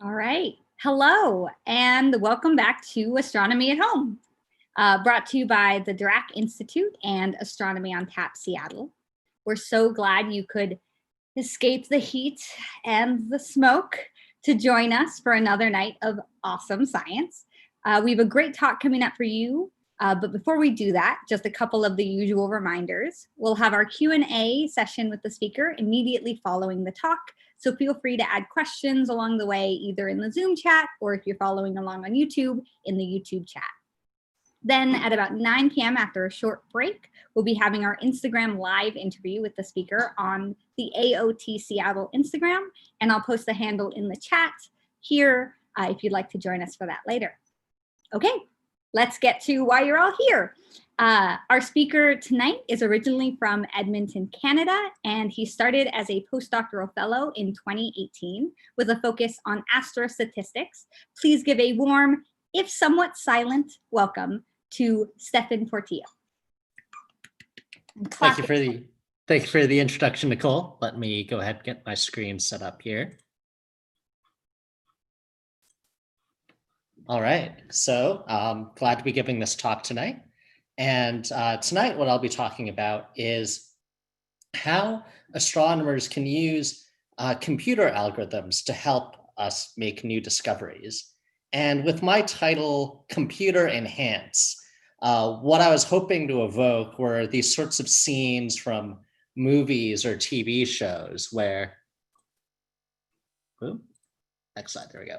All right. Hello, and welcome back to Astronomy at Home, brought to you by the DiRAC Institute and Astronomy on Tap Seattle. We're so glad you could escape the heat and the smoke to join us for another night of awesome science. We have a great talk coming up for you, but before we do that, just a couple of the usual reminders. We'll have our Q&A session with the speaker immediately following the talk, so feel free to add questions along the way, either in the Zoom chat or if you're following along on YouTube, in the YouTube chat. Then at about 9 p.m. after a short break, we'll be having our Instagram live interview with the speaker on the AOT Seattle Instagram, and I'll post the handle in the chat here if you'd like to join us for that later. Okay, let's get to why you're all here. Our speaker tonight is originally from Edmonton, Canada, and he started as a postdoctoral fellow in 2018 with a focus on astrostatistics. Please give a warm, if somewhat silent, welcome to Stefan Portillo. Thank you for the introduction, Nicole. Let me go ahead and get my screen set up here. All right, so glad to be giving this talk tonight. And tonight, what I'll be talking about is how astronomers can use computer algorithms to help us make new discoveries. And with my title, Computer Enhance, what I was hoping to evoke were these sorts of scenes from movies or TV shows where, next slide, there we go.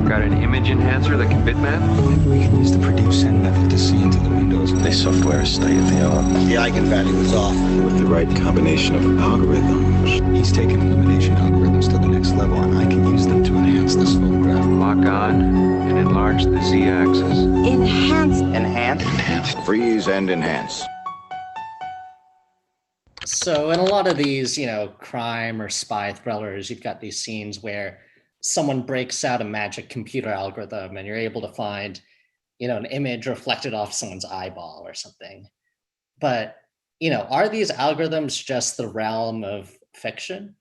Got an image enhancer that can bitmap? We can use the produce send method to see into the windows. This software is state of the art. The eigenvalue is off. With the right combination of algorithms, he's taken illumination algorithms to the next level, and I can use them to enhance this photograph. Lock on and enlarge the z-axis. Enhance. Enhance. Enhance. Freeze and enhance. So in a lot of these, crime or spy thrillers, you've got these scenes where someone breaks out a magic computer algorithm and you're able to find, an image reflected off someone's eyeball or something. But, are these algorithms just the realm of fiction?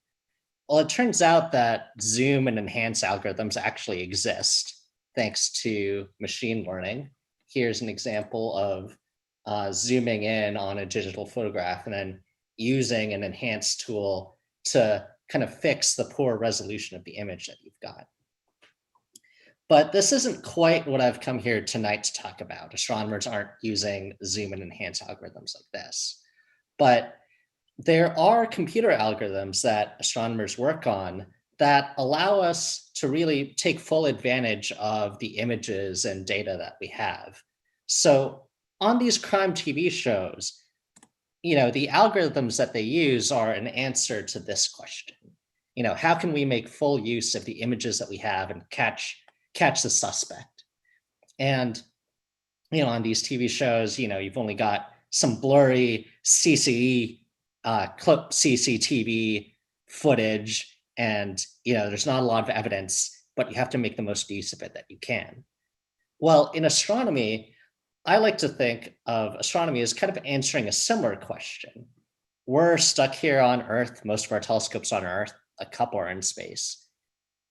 Well, it turns out that zoom and enhance algorithms actually exist thanks to machine learning. Here's an example of zooming in on a digital photograph and then using an enhance tool to kind of fix the poor resolution of the image that you've got. But this isn't quite what I've come here tonight to talk about. Astronomers aren't using zoom and enhance algorithms like this. But there are computer algorithms that astronomers work on that allow us to really take full advantage of the images and data that we have. So on these crime TV shows, the algorithms that they use are an answer to this question. How can we make full use of the images that we have and catch the suspect? And, on these TV shows, you've only got some blurry CCTV footage, and, there's not a lot of evidence, but you have to make the most use of it that you can. Well, in astronomy, I like to think of astronomy as kind of answering a similar question. We're stuck here on Earth, most of our telescopes on Earth, a couple are in space.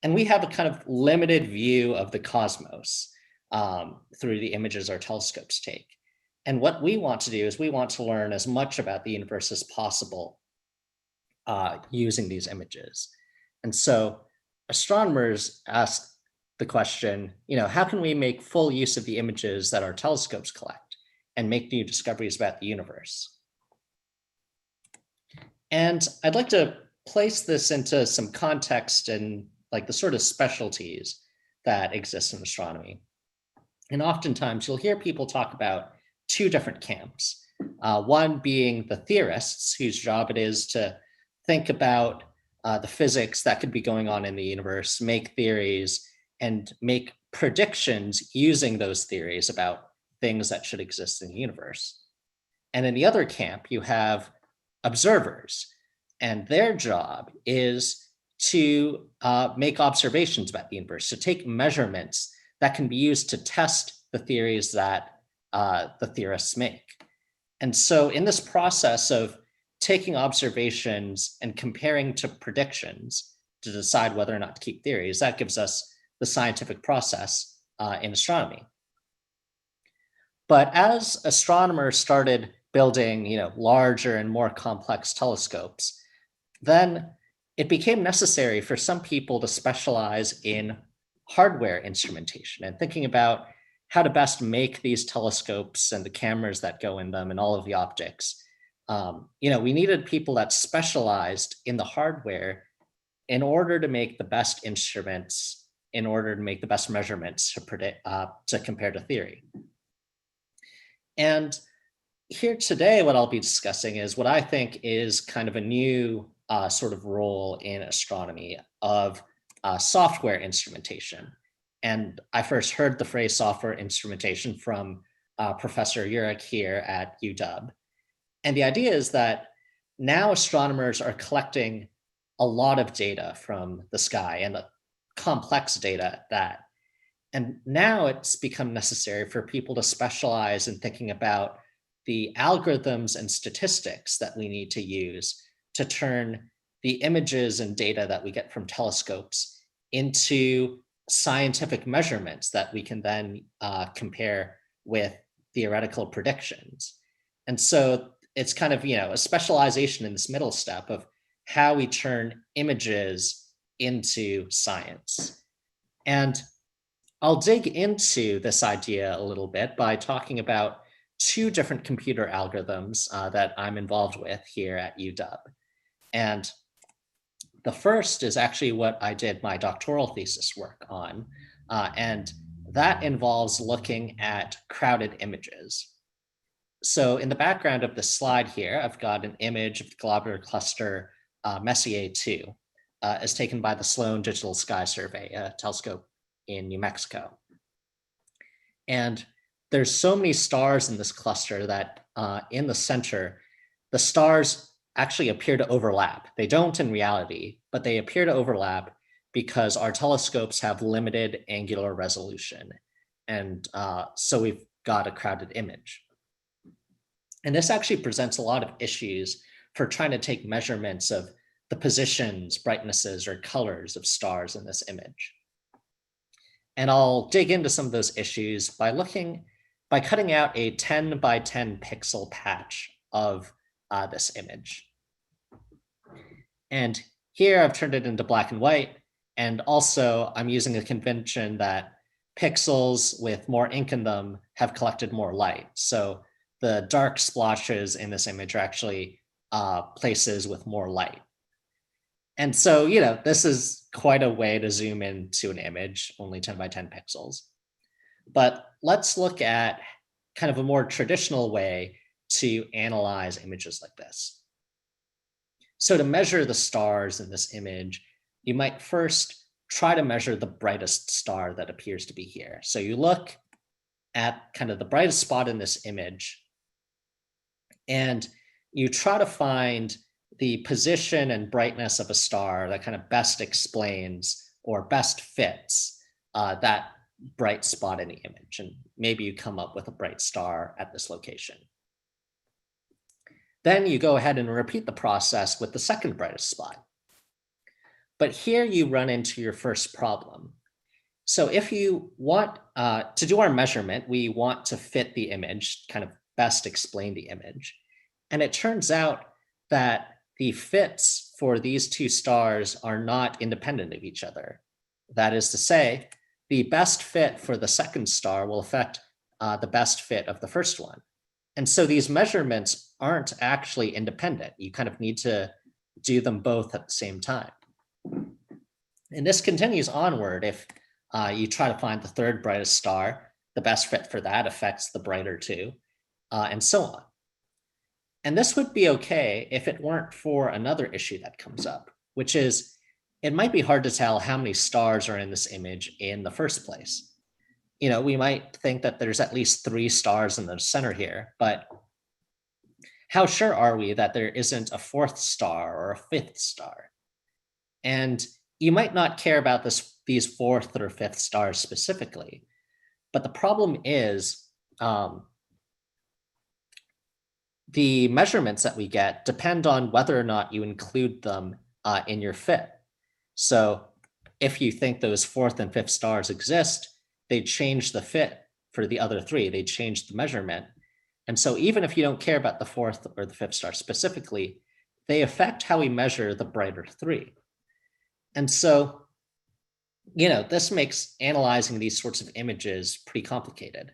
And we have a kind of limited view of the cosmos through the images our telescopes take. And what we want to do is we want to learn as much about the universe as possible using these images. And so astronomers ask the question, how can we make full use of the images that our telescopes collect and make new discoveries about the universe? And I'd like to place this into some context and the sort of specialties that exist in astronomy. And oftentimes you'll hear people talk about two different camps. One being the theorists, whose job it is to think about the physics that could be going on in the universe, make theories, and make predictions using those theories about things that should exist in the universe. And in the other camp, you have observers, and their job is to make observations about the universe, to take measurements that can be used to test the theories that the theorists make. And so in this process of taking observations and comparing to predictions to decide whether or not to keep theories. That gives us the scientific process in astronomy. But as astronomers started building, larger and more complex telescopes, then it became necessary for some people to specialize in hardware instrumentation and thinking about how to best make these telescopes and the cameras that go in them and all of the optics. We needed people that specialized in the hardware in order to make the best instruments, in order to make the best measurements to predict, to compare to theory. And here today, what I'll be discussing is what I think is kind of a new sort of role in astronomy of software instrumentation. And I first heard the phrase software instrumentation from Professor DiRAC here at UW. And the idea is that now astronomers are collecting a lot of data from the sky, and complex data at that. And now it's become necessary for people to specialize in thinking about the algorithms and statistics that we need to use to turn the images and data that we get from telescopes into scientific measurements that we can then compare with theoretical predictions. And so it's kind of, a specialization in this middle step of how we turn images into science. And I'll dig into this idea a little bit by talking about two different computer algorithms that I'm involved with here at UW. And the first is actually what I did my doctoral thesis work on, and that involves looking at crowded images. So in the background of this slide here, I've got an image of the globular cluster Messier 2, as taken by the Sloan Digital Sky Survey, a telescope in New Mexico. And there's so many stars in this cluster that in the center, the stars actually appear to overlap. They don't in reality, but they appear to overlap because our telescopes have limited angular resolution. And so we've got a crowded image. And this actually presents a lot of issues for trying to take measurements of the positions, brightnesses, or colors of stars in this image. And I'll dig into some of those issues by cutting out a 10 by 10 pixel patch of this image. And here I've turned it into black and white. And also I'm using a convention that pixels with more ink in them have collected more light. So the dark splotches in this image are actually places with more light. And so, this is quite a way to zoom into an image, only 10 by 10 pixels. But let's look at kind of a more traditional way to analyze images like this. So to measure the stars in this image, you might first try to measure the brightest star that appears to be here. So you look at kind of the brightest spot in this image, and you try to find the position and brightness of a star that kind of best explains or best fits that bright spot in the image. And maybe you come up with a bright star at this location. Then you go ahead and repeat the process with the second brightest spot. But here you run into your first problem. So if you want to do our measurement, we want to fit the image, kind of best explain the image. And it turns out that the fits for these two stars are not independent of each other. That is to say, the best fit for the second star will affect the best fit of the first one. And so these measurements aren't actually independent. You kind of need to do them both at the same time. And this continues onward. If you try to find the third brightest star, the best fit for that affects the brighter two, and so on. And this would be okay if it weren't for another issue that comes up, which is it might be hard to tell how many stars are in this image in the first place. We might think that there's at least 3 stars in the center here, but how sure are we that there isn't a 4th star or a 5th star? And you might not care about these 4th or 5th stars specifically, but the problem is the measurements that we get depend on whether or not you include them in your fit. So if you think those fourth and fifth stars exist, they change the fit for the other three. They change the measurement. And so even if you don't care about the fourth or the fifth star specifically, they affect how we measure the brighter three. And so, this makes analyzing these sorts of images pretty complicated.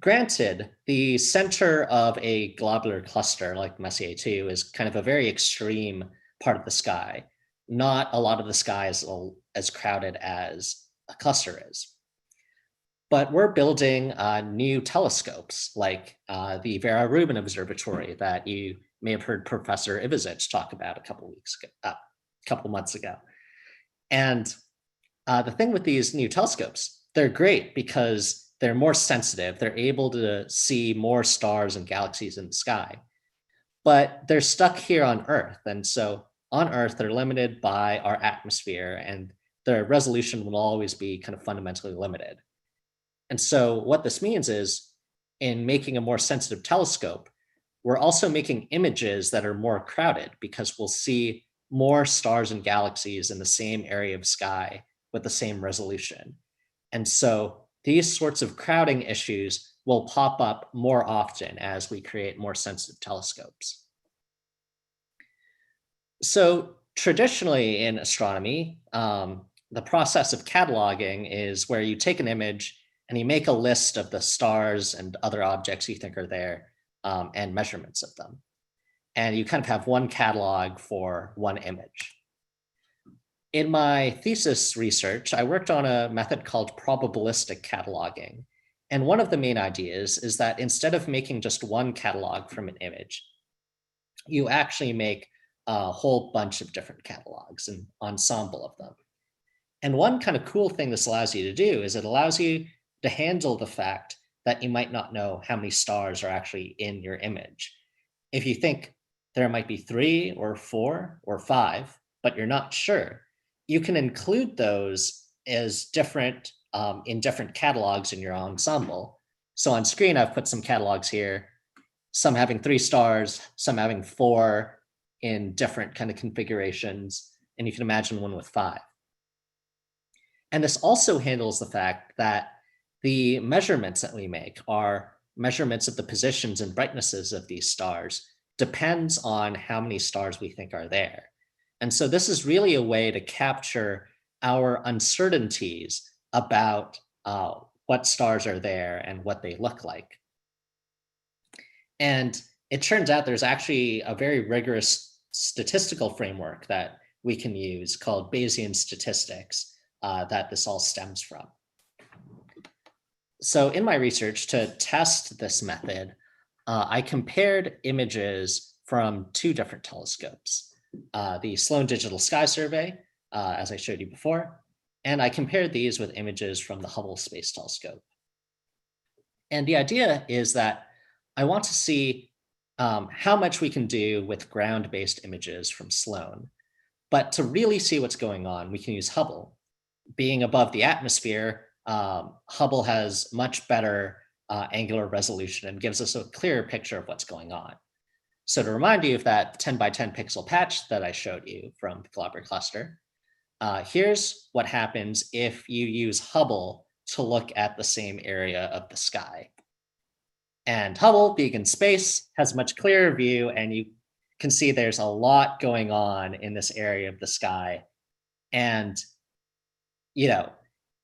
Granted, the center of a globular cluster like Messier 2 is kind of a very extreme part of the sky. Not a lot of the sky is as crowded as a cluster is. But we're building new telescopes like the Vera Rubin Observatory that you may have heard Professor Ivazic talk about a couple months ago. And the thing with these new telescopes, they're great because they're more sensitive. They're able to see more stars and galaxies in the sky, but they're stuck here on Earth. And so on Earth, they're limited by our atmosphere, and their resolution will always be kind of fundamentally limited. And so what this means is, in making a more sensitive telescope, we're also making images that are more crowded because we'll see more stars and galaxies in the same area of sky with the same resolution. And so these sorts of crowding issues will pop up more often as we create more sensitive telescopes. So traditionally in astronomy, the process of cataloging is where you take an image and you make a list of the stars and other objects you think are there and measurements of them. And you kind of have one catalog for one image. In my thesis research, I worked on a method called probabilistic cataloging. And one of the main ideas is that instead of making just one catalog from an image, you actually make a whole bunch of different catalogs, an ensemble of them. And one kind of cool thing this allows you to do is it allows you to handle the fact that you might not know how many stars are actually in your image. If you think there might be 3 or 4 or 5, but you're not sure, you can include those as different in different catalogs in your ensemble. So on screen, I've put some catalogs here, some having 3 stars, some having 4 in different kind of configurations, and you can imagine one with 5. And this also handles the fact that the measurements that we make are measurements of the positions and brightnesses of these stars, depends on how many stars we think are there. And so this is really a way to capture our uncertainties about what stars are there and what they look like. And it turns out there's actually a very rigorous statistical framework that we can use called Bayesian statistics that this all stems from. So in my research to test this method, I compared images from 2 different telescopes, the Sloan Digital Sky Survey, as I showed you before, and I compared these with images from the Hubble Space Telescope. And the idea is that I want to see how much we can do with ground-based images from Sloan. But to really see what's going on, we can use Hubble. Being above the atmosphere, Hubble has much better angular resolution and gives us a clearer picture of what's going on. So to remind you of that 10 by 10 pixel patch that I showed you from the globular cluster, here's what happens if you use Hubble to look at the same area of the sky. And Hubble, being in space, has a much clearer view, and you can see there's a lot going on in this area of the sky. And,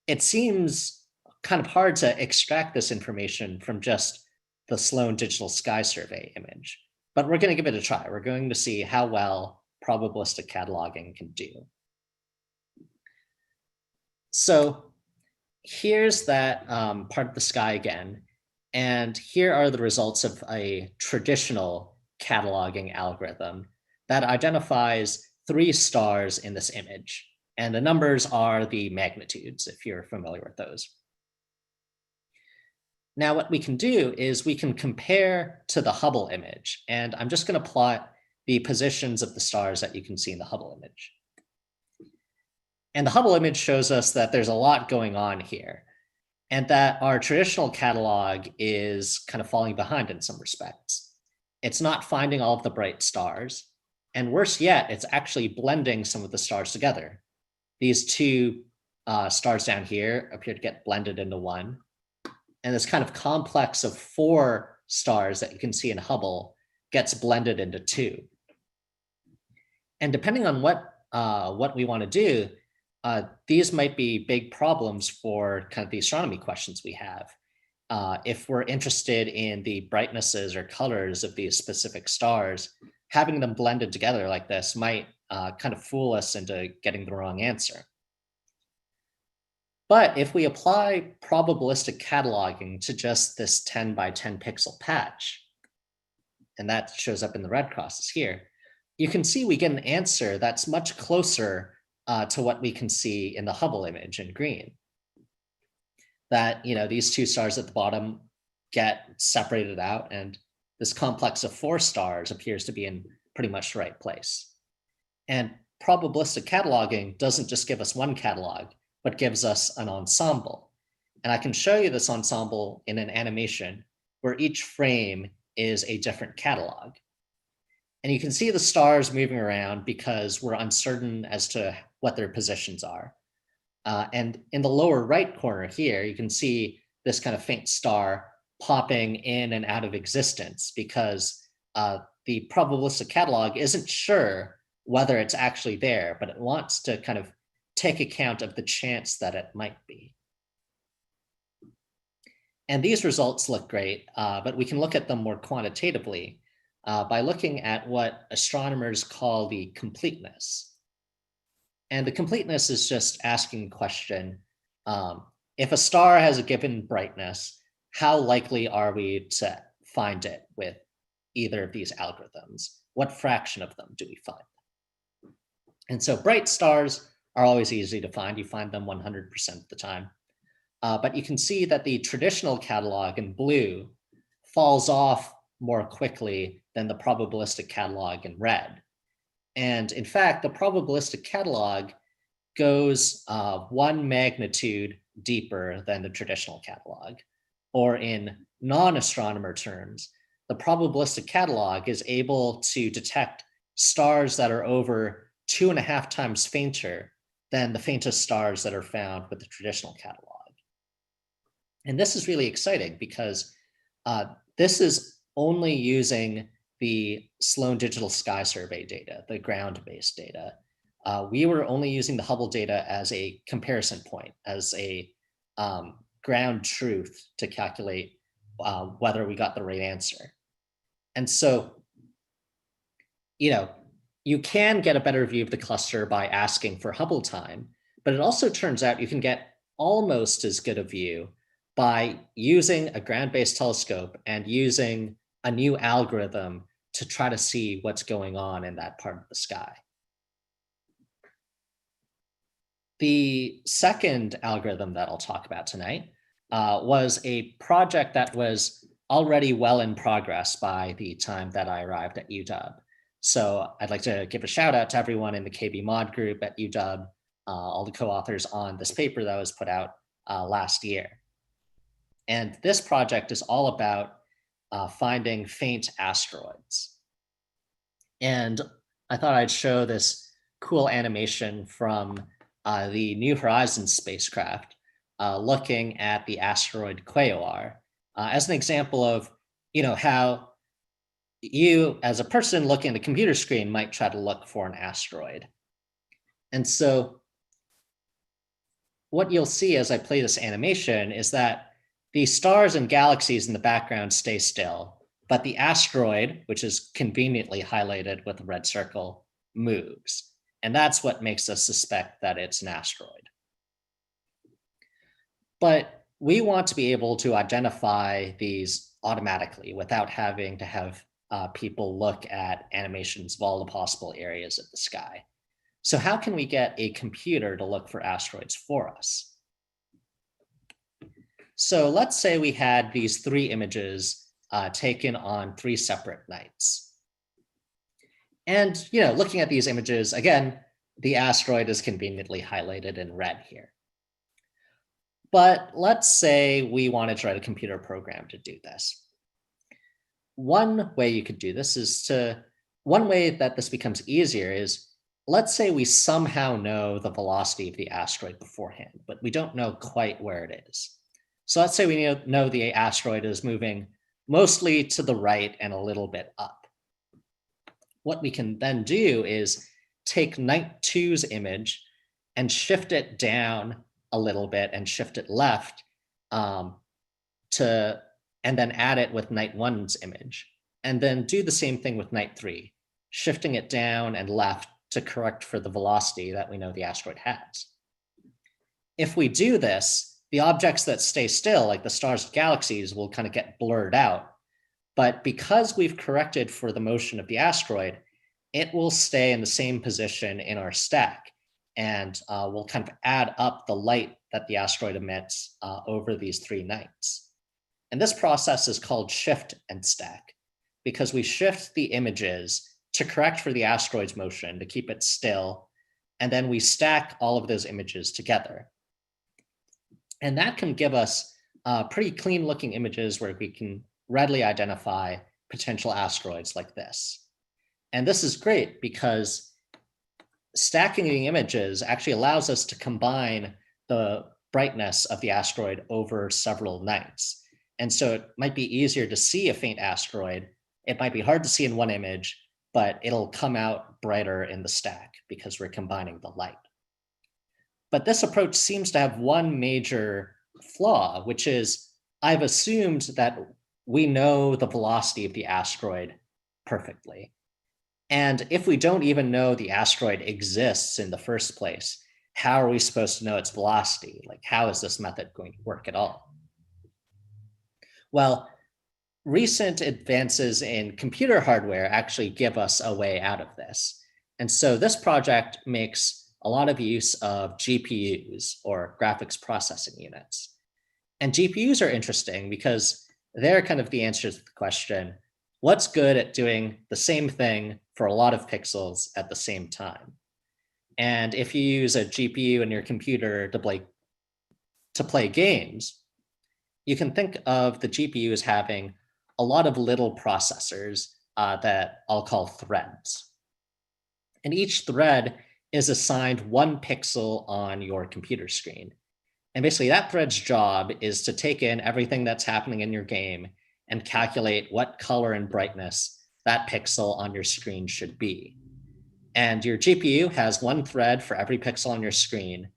it seems kind of hard to extract this information from just the Sloan Digital Sky Survey image. But we're going to give it a try. We're going to see how well probabilistic cataloging can do. So here's that part of the sky again. And here are the results of a traditional cataloging algorithm that identifies 3 stars in this image. And the numbers are the magnitudes, if you're familiar with those. Now, what we can do is we can compare to the Hubble image. And I'm just going to plot the positions of the stars that you can see in the Hubble image. And the Hubble image shows us that there's a lot going on here, and that our traditional catalog is kind of falling behind in some respects. it's not finding all of the bright stars. And worse yet, it's actually blending some of the stars together. These two stars down here appear to get blended into one. And this kind of complex of 4 stars that you can see in Hubble gets blended into 2. And depending on what we want to do, these might be big problems for kind of the astronomy questions we have. If we're interested in the brightnesses or colors of these specific stars, having them blended together like this might kind of fool us into getting the wrong answer. But if we apply probabilistic cataloging to just this 10 by 10 pixel patch, and that shows up in the red crosses here, you can see we get an answer that's much closer to what we can see in the Hubble image in green. That, these 2 stars at the bottom get separated out, and this complex of 4 stars appears to be in pretty much the right place. And probabilistic cataloging doesn't just give us one catalog, but gives us an ensemble. And I can show you this ensemble in an animation where each frame is a different catalog. And you can see the stars moving around because we're uncertain as to what their positions are. And in the lower right corner here, you can see this kind of faint star popping in and out of existence because the probabilistic catalog isn't sure whether it's actually there, but it wants to kind of take account of the chance that it might be. And these results look great, but we can look at them more quantitatively by looking at what astronomers call the completeness. And the completeness is just asking the question, if a star has a given brightness, how likely are we to find it with either of these algorithms? What fraction of them do we find? And so bright stars are always easy to find. You find them 100% of the time. But you can see that the traditional catalog in blue falls off more quickly than the probabilistic catalog in red. And in fact, the probabilistic catalog goes 1 magnitude deeper than the traditional catalog. Or in non-astronomer terms, the probabilistic catalog is able to detect stars that are over 2.5 times fainter than the faintest stars that are found with the traditional catalog. And this is really exciting because this is only using the Sloan Digital Sky Survey data, the ground-based data. We were only using the Hubble data as a comparison point, as a ground truth to calculate whether we got the right answer. And so, you can get a better view of the cluster by asking for Hubble time, but it also turns out you can get almost as good a view by using a ground-based telescope and using a new algorithm to try to see what's going on in that part of the sky. The second algorithm that I'll talk about tonight was a project that was already well in progress by the time that I arrived at UW. So I'd like to give a shout out to everyone in the KBMOD group at UW, all the co-authors on this paper that was put out last year. And this project is all about finding faint asteroids. And I thought I'd show this cool animation from the New Horizons spacecraft looking at the asteroid Quaoar as an example of how you as a person looking at a computer screen might try to look for an asteroid. And so what you'll see as I play this animation is that the stars and galaxies in the background stay still, but the asteroid, which is conveniently highlighted with a red circle, moves. And that's what makes us suspect that it's an asteroid. But we want to be able to identify these automatically without having to have people look at animations of all the possible areas of the sky. So how can we get a computer to look for asteroids for us? So let's say we had these 3 images taken on 3 separate nights. And looking at these images, again, the asteroid is conveniently highlighted in red here. But let's say we wanted to write a computer program to do this. one way you could do this one way that this becomes easier is, let's say we somehow know the velocity of the asteroid beforehand, but we don't know quite where it is. So let's say we know the asteroid is moving mostly to the right and a little bit up. What we can then do is take night 2's image and shift it down a little bit and shift it left and then add it with night 1's image. And then do the same thing with night 3, shifting it down and left to correct for the velocity that we know the asteroid has. If we do this, the objects that stay still, like the stars and galaxies, will kind of get blurred out. But because we've corrected for the motion of the asteroid, it will stay in the same position in our stack. And we'll kind of add up the light that the asteroid emits over these 3 nights. And this process is called shift and stack, because we shift the images to correct for the asteroid's motion, to keep it still, and then we stack all of those images together. And that can give us pretty clean looking images where we can readily identify potential asteroids like this. And this is great because stacking the images actually allows us to combine the brightness of the asteroid over several nights. And so it might be easier to see a faint asteroid. It might be hard to see in one image, but it'll come out brighter in the stack because we're combining the light. But this approach seems to have one major flaw, which is I've assumed that we know the velocity of the asteroid perfectly. And if we don't even know the asteroid exists in the first place, how are we supposed to know its velocity? Like, how is this method going to work at all? Well, recent advances in computer hardware actually give us a way out of this. And so this project makes a lot of use of GPUs, or graphics processing units. And GPUs are interesting because they're kind of the answer to the question, what's good at doing the same thing for a lot of pixels at the same time? And if you use a GPU in your computer to play games, you can think of the GPU as having a lot of little processors that I'll call threads. And each thread is assigned 1 pixel on your computer screen. And basically that thread's job is to take in everything that's happening in your game and calculate what color and brightness that pixel on your screen should be. And your GPU has 1 thread for every pixel on your screen.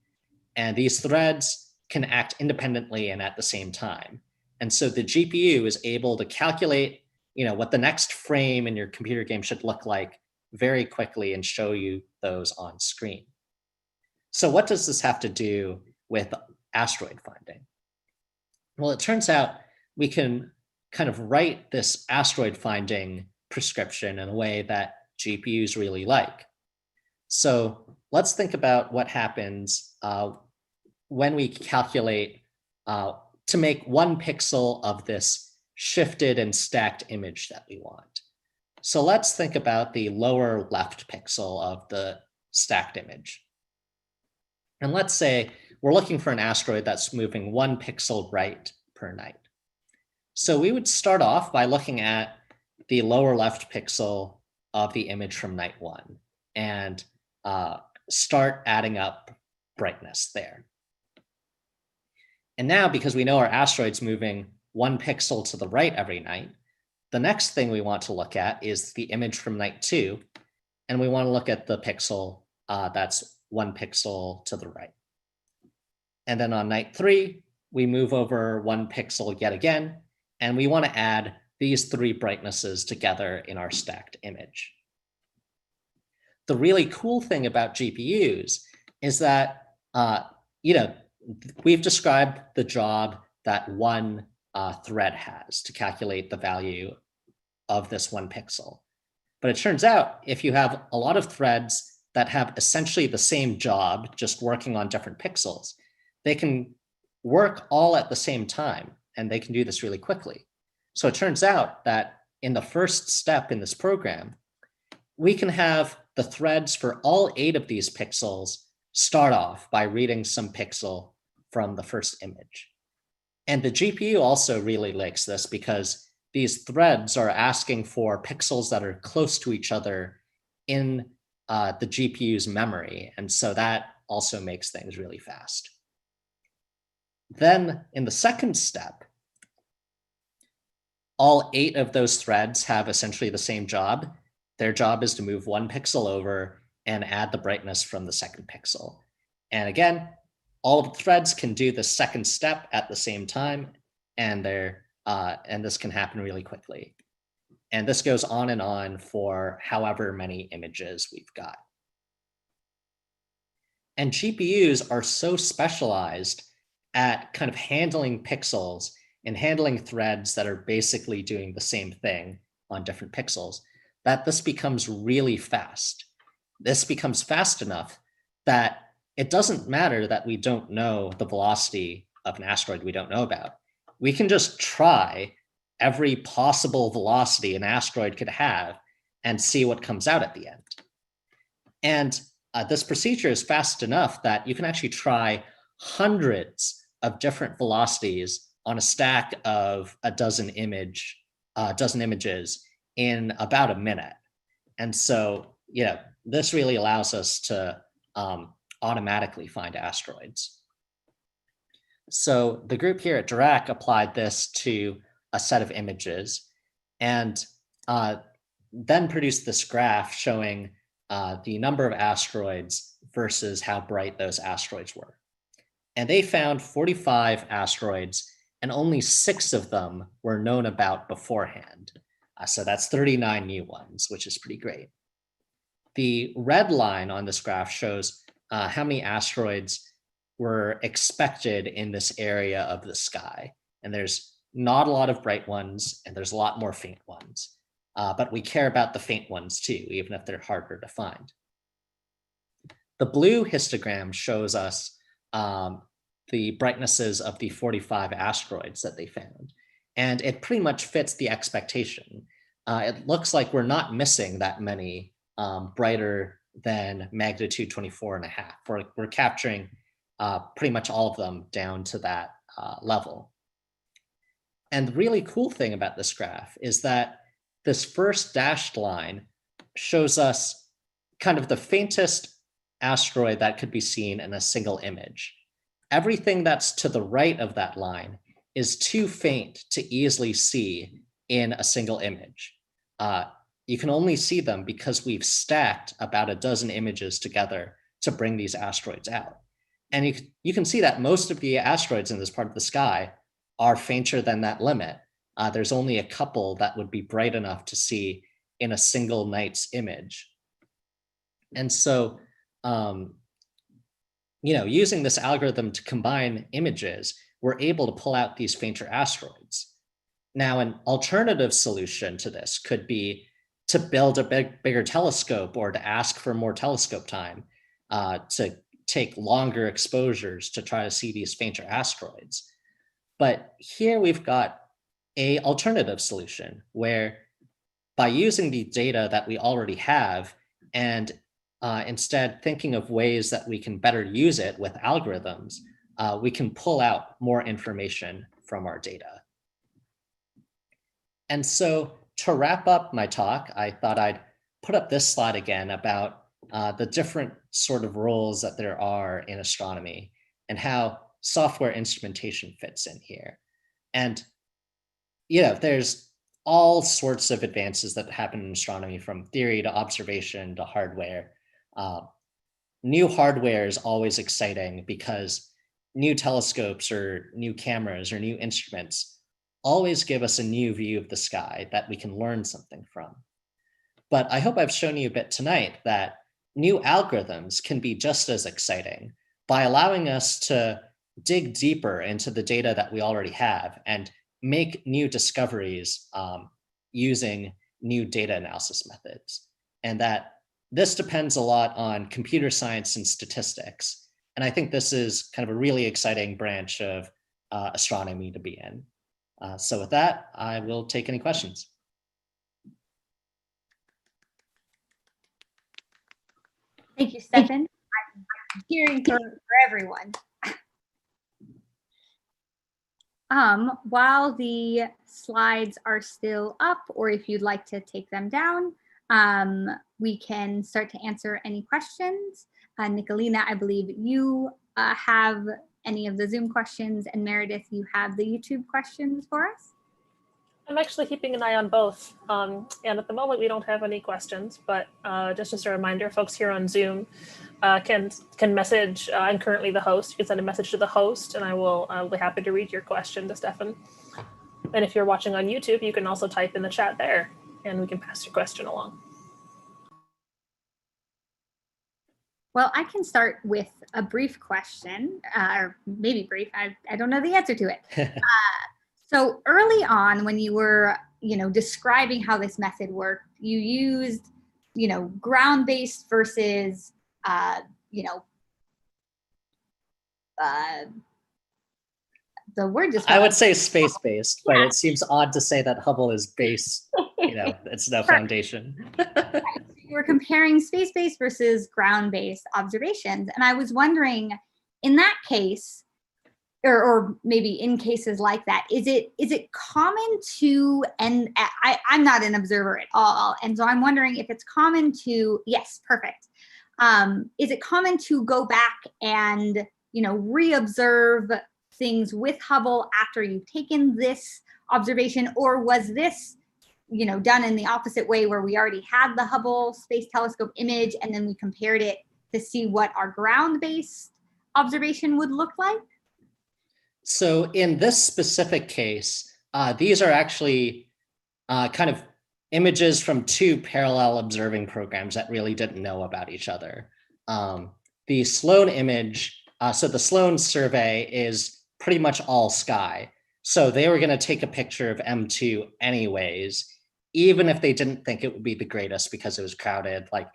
And these threads can act independently and at the same time. And so the GPU is able to calculate, what the next frame in your computer game should look like very quickly and show you those on screen. So what does this have to do with asteroid finding? Well, it turns out we can kind of write this asteroid finding prescription in a way that GPUs really like. So let's think about what happens when we calculate to make 1 pixel of this shifted and stacked image that we want. So let's think about the lower left pixel of the stacked image. And let's say we're looking for an asteroid that's moving 1 pixel right per night. So we would start off by looking at the lower left pixel of the image from night 1 and start adding up brightness there. And now, because we know our asteroid's moving 1 pixel to the right every night, the next thing we want to look at is the image from night 2, and we want to look at the pixel that's 1 pixel to the right. And then on night 3, we move over 1 pixel yet again, and we want to add these 3 brightnesses together in our stacked image. The really cool thing about GPUs is that, we've described the job that 1 thread has to calculate the value of this 1 pixel. But it turns out if you have a lot of threads that have essentially the same job, just working on different pixels, they can work all at the same time, and they can do this really quickly. So it turns out that in the first step in this program, we can have the threads for all 8 of these pixels start off by reading some pixel from the first image. And the GPU also really likes this because these threads are asking for pixels that are close to each other in the GPU's memory. And so that also makes things really fast. Then in the second step, all 8 of those threads have essentially the same job. Their job is to move 1 pixel over and add the brightness from the second pixel. And again, all of the threads can do the second step at the same time, and this can happen really quickly. And this goes on for however many images we've got. And GPUs are so specialized at kind of handling pixels and handling threads that are basically doing the same thing on different pixels that this becomes really fast. This becomes fast enough that it doesn't matter that we don't know the velocity of an asteroid we don't know about. We can just try every possible velocity an asteroid could have and see what comes out at the end. And this procedure is fast enough that you can actually try hundreds of different velocities on a stack of a dozen images in about a minute. And so, this really allows us to automatically find asteroids. So the group here at DiRAC applied this to a set of images and then produced this graph showing the number of asteroids versus how bright those asteroids were. And they found 45 asteroids, and only 6 of them were known about beforehand. So that's 39 new ones, which is pretty great. The red line on this graph shows how many asteroids were expected in this area of the sky. And there's not a lot of bright ones, and there's a lot more faint ones. But we care about the faint ones too, even if they're harder to find. The blue histogram shows us the brightnesses of the 45 asteroids that they found. And it pretty much fits the expectation. It looks like we're not missing that many brighter than magnitude 24.5. We're capturing pretty much all of them down to that level. And the really cool thing about this graph is that this first dashed line shows us kind of the faintest asteroid that could be seen in a single image. Everything that's to the right of that line is too faint to easily see in a single image. You can only see them because we've stacked about a dozen images together to bring these asteroids out. And you can see that most of the asteroids in this part of the sky are fainter than that limit. There's only a couple that would be bright enough to see in a single night's image. And so, using this algorithm to combine images, we're able to pull out these fainter asteroids. Now, an alternative solution to this could be to build a bigger telescope or to ask for more telescope time to take longer exposures to try to see these fainter asteroids. But here we've got an alternative solution where by using the data that we already have and instead thinking of ways that we can better use it with algorithms, we can pull out more information from our data. And so to wrap up my talk, I thought I'd put up this slide again about the different sort of roles that there are in astronomy and how software instrumentation fits in here. And, there's all sorts of advances that happen in astronomy, from theory to observation to hardware. New hardware is always exciting because new telescopes or new cameras or new instruments always give us a new view of the sky that we can learn something from. But I hope I've shown you a bit tonight that new algorithms can be just as exciting by allowing us to dig deeper into the data that we already have and make new discoveries using new data analysis methods. And that this depends a lot on computer science and statistics. And I think this is kind of a really exciting branch of astronomy to be in. So with that, I will take any questions. Thank you, Stefan. I'm cheering for everyone. While the slides are still up, or if you'd like to take them down, we can start to answer any questions. Nicolina, I believe you have any of the Zoom questions, and Meredith, you have the YouTube questions for us. I'm actually keeping an eye on both. And at the moment, we don't have any questions, but just as a reminder, folks here on Zoom can message. I'm currently the host. You can send a message to the host, and I'll be happy to read your question to Stefan. And if you're watching on YouTube, you can also type in the chat there, and we can pass your question along. Well, I can start with a brief question, or maybe brief. I don't know the answer to it. So early on, when you were, describing how this method worked, you used, ground-based versus, the word just. I would say space-based, but it seems odd to say that Hubble is base. It's no foundation. You were comparing space-based versus ground-based observations, and I was wondering, in that case, or maybe in cases like that, is it common to, and I'm not an observer at all, and so I'm wondering if it's common to, yes, perfect. Is it common to go back and, re-observe things with Hubble after you've taken this observation, or was this, done in the opposite way where we already had the Hubble Space Telescope image and then we compared it to see what our ground-based observation would look like? So in this specific case, these are actually kind of images from two parallel observing programs that really didn't know about each other. The Sloan image, so the Sloan survey is pretty much all sky. So they were going to take a picture of M2 anyways, even if they didn't think it would be the greatest because it was crowded. Like,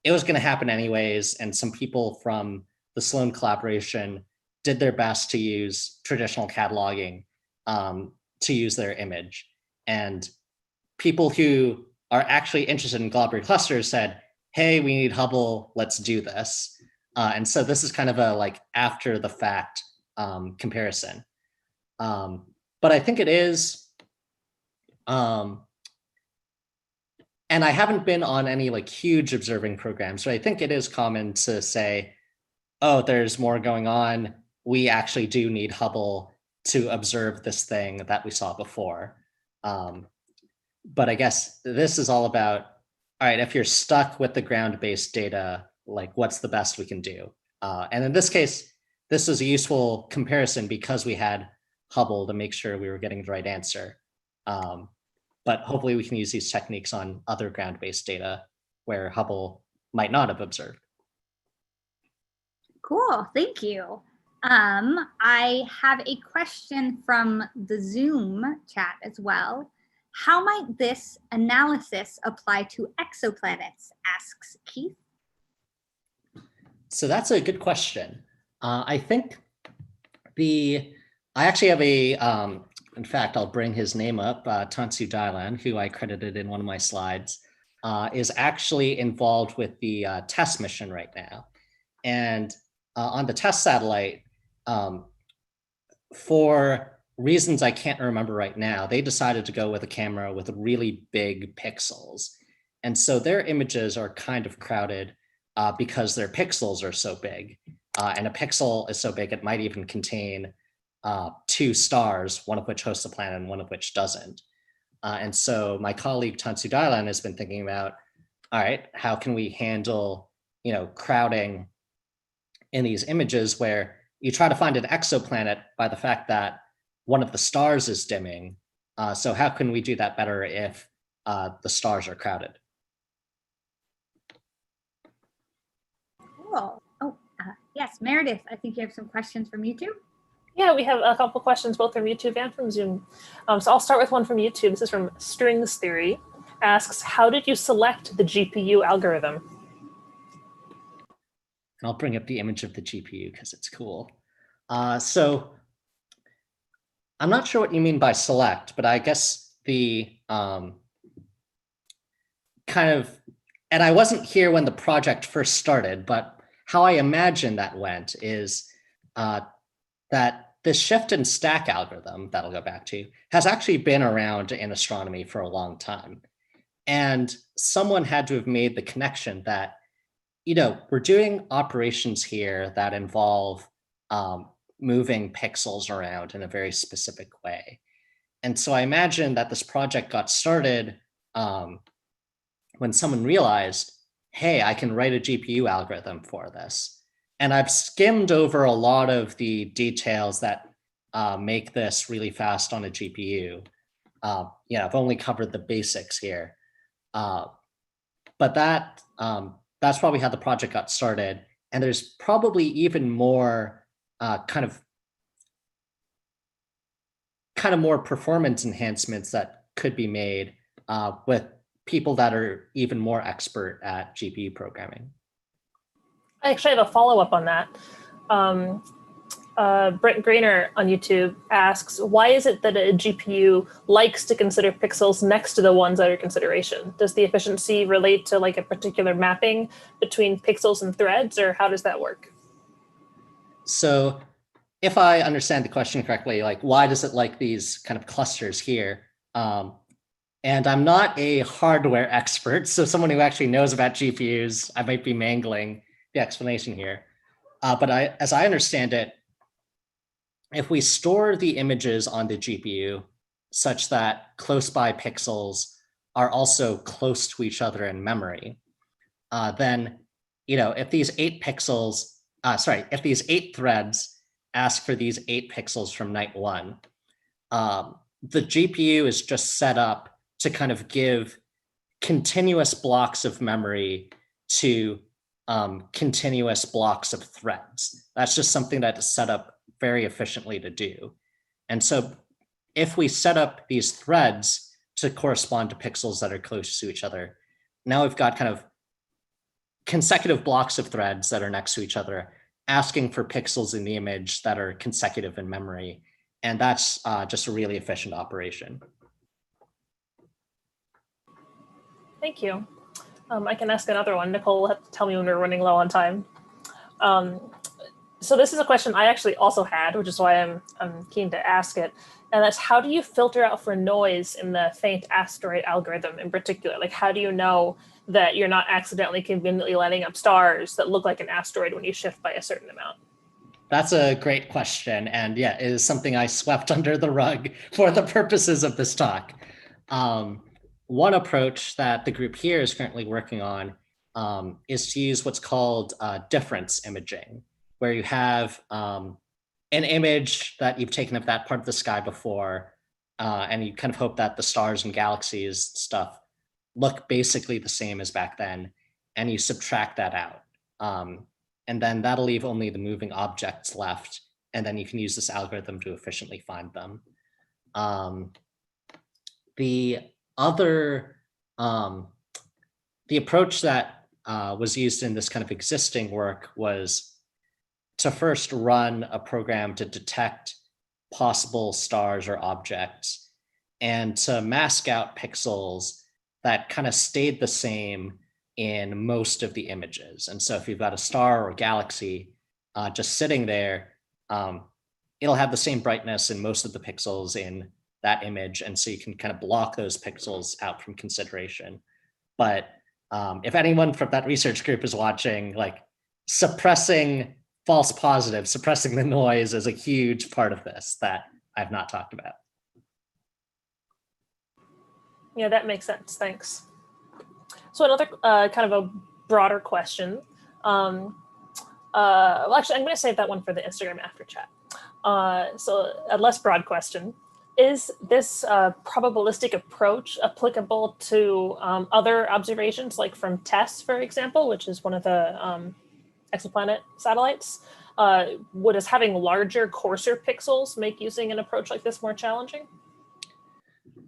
it was going to happen anyways. And some people from the Sloan collaboration did their best to use traditional cataloging to use their image. And people who are actually interested in globular clusters said, hey, we need Hubble, let's do this. And so this is kind of a after the fact comparison. But I think it is, and I haven't been on any huge observing programs, but I think it is common to say, oh, there's more going on. We actually do need Hubble to observe this thing that we saw before. But I guess this is all about, all right, if you're stuck with the ground-based data, what's the best we can do? And in this case, this was a useful comparison because we had Hubble to make sure we were getting the right answer. But hopefully we can use these techniques on other ground-based data where Hubble might not have observed. Cool, thank you. I have a question from the Zoom chat as well. How might this analysis apply to exoplanets, asks Keith. So that's a good question. I think I actually have a, in fact, I'll bring his name up, Tansu Dailan, who I credited in one of my slides, is actually involved with the TESS mission right now. And on the TESS satellite, for reasons I can't remember right now, they decided to go with a camera with really big pixels. And so their images are kind of crowded because their pixels are so big. And a pixel is so big, it might even contain two stars, one of which hosts a planet and one of which doesn't. And so my colleague Tansu Dailan has been thinking about, all right, how can we handle, crowding in these images where you try to find an exoplanet by the fact that one of the stars is dimming. So how can we do that better if the stars are crowded? Cool. Oh, yes, Meredith, I think you have some questions from YouTube. Yeah, we have a couple questions both from YouTube and from Zoom. So I'll start with one from YouTube. This is from Strings Theory. Asks, how did you select the GPU algorithm? And I'll bring up the image of the GPU because it's cool. So I'm not sure what you mean by select, but I guess the kind of, and I wasn't here when the project first started, but how I imagine that went is that this shift and stack algorithm that I'll go back to has actually been around in astronomy for a long time. And someone had to have made the connection that, we're doing operations here that involve moving pixels around in a very specific way. And so I imagine that this project got started when someone realized, hey, I can write a GPU algorithm for this. And I've skimmed over a lot of the details that make this really fast on a GPU. I've only covered the basics here. But that's probably how the project got started. And there's probably even more kind of more performance enhancements that could be made with people that are even more expert at GPU programming. I actually have a follow-up on that. Brent Grainer on YouTube asks, why is it that a GPU likes to consider pixels next to the ones under consideration? Does the efficiency relate to like a particular mapping between pixels and threads, or how does that work? So if I understand the question correctly, like why does it like these kind of clusters here? And I'm not a hardware expert, so someone who actually knows about GPUs, I might be mangling the explanation here. But as I understand it, if we store the images on the GPU such that close by pixels are also close to each other in memory, then, if these 8 threads ask for these 8 pixels from night 1, the GPU is just set up to kind of give continuous blocks of memory to continuous blocks of threads. That's just something that is set up very efficiently to do. And so if we set up these threads to correspond to pixels that are close to each other, now we've got kind of consecutive blocks of threads that are next to each other, asking for pixels in the image that are consecutive in memory. And that's just a really efficient operation. Thank you. I can ask another one. Nicole will have to tell me when we're running low on time. So this is a question I actually also had, which is why I'm keen to ask it. And that's, how do you filter out for noise in the faint asteroid algorithm in particular? Like, how do you know that you're not accidentally conveniently lighting up stars that look like an asteroid when you shift by a certain amount? That's a great question. And yeah, it is something I swept under the rug for the purposes of this talk. One approach that the group here is currently working on is to use what's called difference imaging, where you have an image that you've taken of that part of the sky before, and you kind of hope that the stars and galaxies stuff look basically the same as back then, and you subtract that out. And then that'll leave only the moving objects left, and then you can use this algorithm to efficiently find them. The approach that was used in this kind of existing work was to first run a program to detect possible stars or objects and to mask out pixels that kind of stayed the same in most of the images. And so if you've got a star or galaxy just sitting there, it'll have the same brightness in most of the pixels in that image. And so you can kind of block those pixels out from consideration. But if anyone from that research group is watching, like suppressing false positives, suppressing the noise is a huge part of this that I've not talked about. Yeah, that makes sense. Thanks. So another kind of a broader question. Well, actually, I'm going to save that one for the Instagram after chat. So a less broad question. Is this probabilistic approach applicable to other observations, like from TESS, for example, which is one of the exoplanet satellites? Does having larger, coarser pixels make using an approach like this more challenging?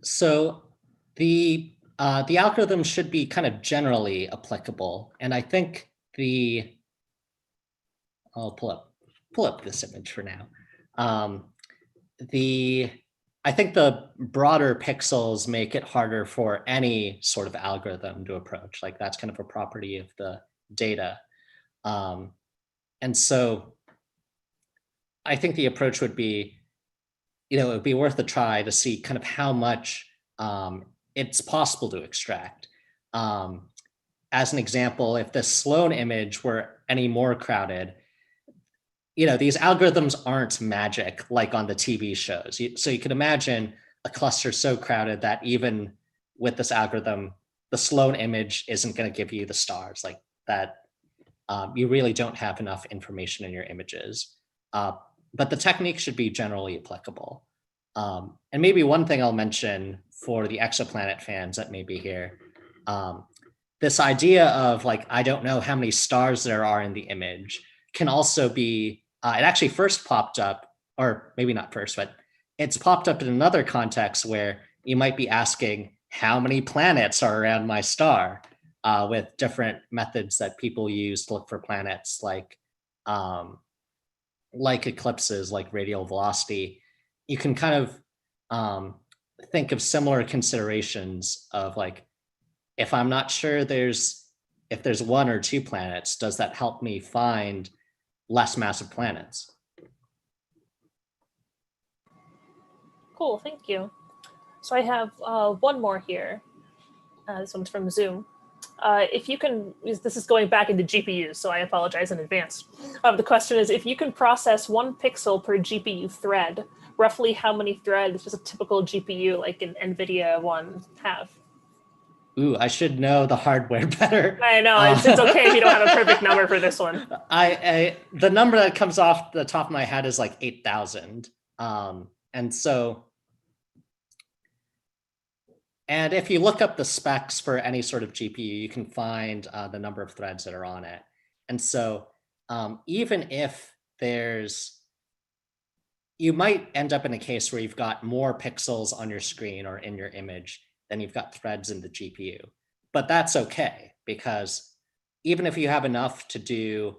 So the algorithm should be kind of generally applicable. And I think I'll pull up this image for now. I think the broader pixels make it harder for any sort of algorithm to approach. Like that's kind of a property of the data. And so I think the approach would be, it would be worth a try to see kind of how much it's possible to extract. As an example, if the Sloan image were any more crowded, these algorithms aren't magic like on the TV shows. So you can imagine a cluster so crowded that even with this algorithm, the Sloan image isn't going to give you the stars like that. You really don't have enough information in your images. But the technique should be generally applicable. And maybe one thing I'll mention for the exoplanet fans that may be here, this idea of like, I don't know how many stars there are in the image can also be, it actually first popped up, or maybe not first, but it's popped up in another context where you might be asking how many planets are around my star, with different methods that people use to look for planets, like eclipses, like radial velocity. You can kind of think of similar considerations of like, if I'm not sure if there's one or two planets, does that help me find less massive planets? Cool, thank you. So I have one more here. This one's from Zoom. If you can, this is going back into GPUs, so I apologize in advance. The question is, if you can process 1 pixel per GPU thread, roughly how many threads does a typical GPU like an NVIDIA one have? Ooh, I should know the hardware better. I know, it's okay if you don't have a perfect number for this one. The number that comes off the top of my head is like 8,000. And if you look up the specs for any sort of GPU, you can find the number of threads that are on it. And so even if you might end up in a case where you've got more pixels on your screen or in your image than you've got threads in the GPU. But that's okay, because even if you have enough to do,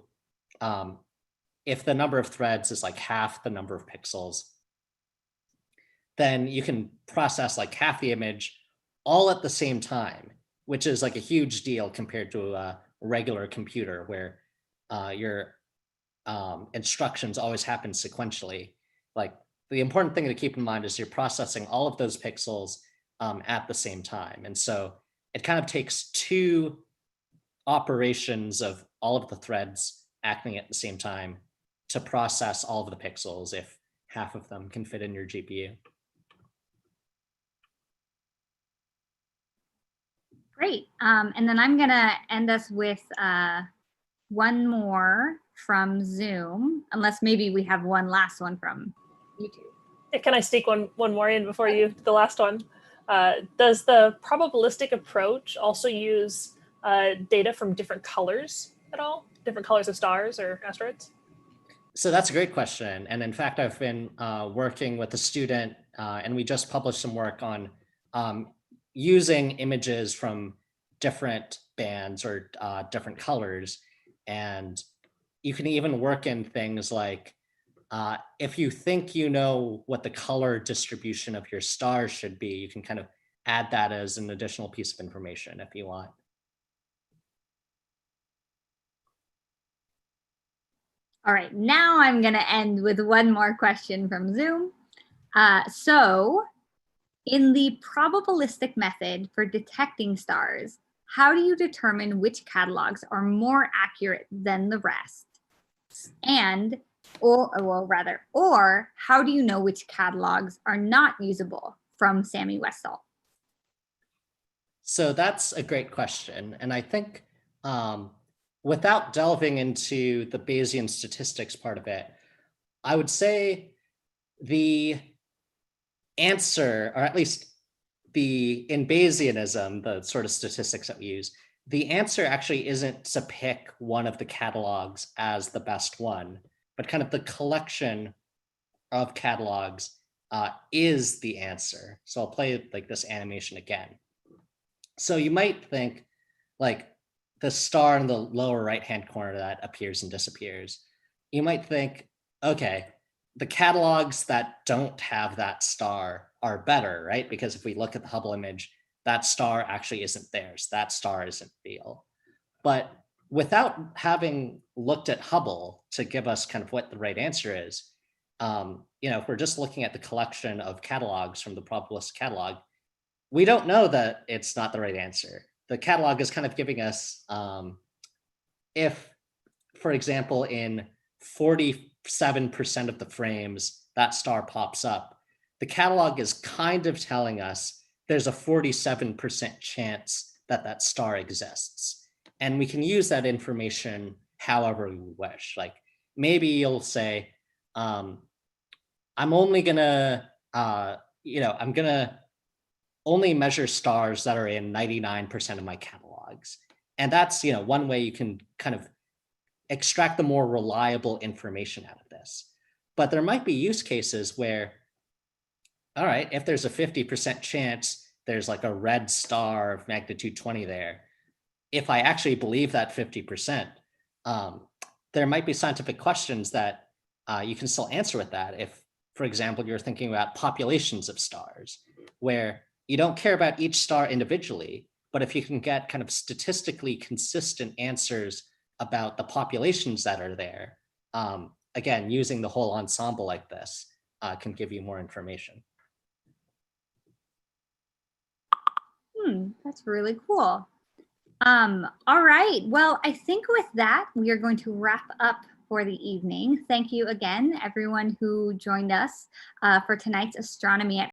if the number of threads is like half the number of pixels, then you can process like half the image all at the same time, which is like a huge deal compared to a regular computer where your instructions always happen sequentially. Like, the important thing to keep in mind is you're processing all of those pixels at the same time. And so it kind of takes 2 operations of all of the threads acting at the same time to process all of the pixels if half of them can fit in your GPU. Great. And then I'm going to end us with one more from Zoom, unless maybe we have one last one from YouTube. Can I sneak one more in before the last one? Does the probabilistic approach also use data from different colors at all? Different colors of stars or asteroids? So that's a great question. And in fact, I've been working with a student and we just published some work on using images from different bands or different colors. And you can even work in things like, if you think you know what the color distribution of your stars should be, you can kind of add that as an additional piece of information if you want. All right, now I'm going to end with one more question from Zoom. So in the probabilistic method for detecting stars, how do you determine which catalogs are more accurate than the rest? Or how do you know which catalogs are not usable from Sammy Westall? So that's a great question. And I think without delving into the Bayesian statistics part of it, I would say the answer, or at least in Bayesianism, the sort of statistics that we use, the answer actually isn't to pick one of the catalogs as the best one, but kind of the collection of catalogs is the answer. So I'll play like this animation again. So you might think like the star in the lower right-hand corner that appears and disappears. You might think, okay, the catalogs that don't have that star are better, right? Because if we look at the Hubble image, that star actually isn't there. So that star isn't real. But without having looked at Hubble to give us kind of what the right answer is, if we're just looking at the collection of catalogs from the probabilistic catalog, we don't know that it's not the right answer. The catalog is kind of giving us, if, for example, in 47% of the frames, that star pops up, the catalog is kind of telling us there's a 47% chance that that star exists. And we can use that information however we wish. Like maybe you'll say, I'm only gonna, I'm gonna only measure stars that are in 99% of my catalogs. And that's, one way you can kind of extract the more reliable information out of this. But there might be use cases where, all right, if there's a 50% chance there's like a red star of magnitude 20 there, if I actually believe that 50%, there might be scientific questions that you can still answer with that. If, for example, you're thinking about populations of stars, where you don't care about each star individually, but if you can get kind of statistically consistent answers about the populations that are there, again, using the whole ensemble like this can give you more information. That's really cool. All right. Well, I think with that, we are going to wrap up for the evening. Thank you again, everyone who joined us for tonight's Astronomy at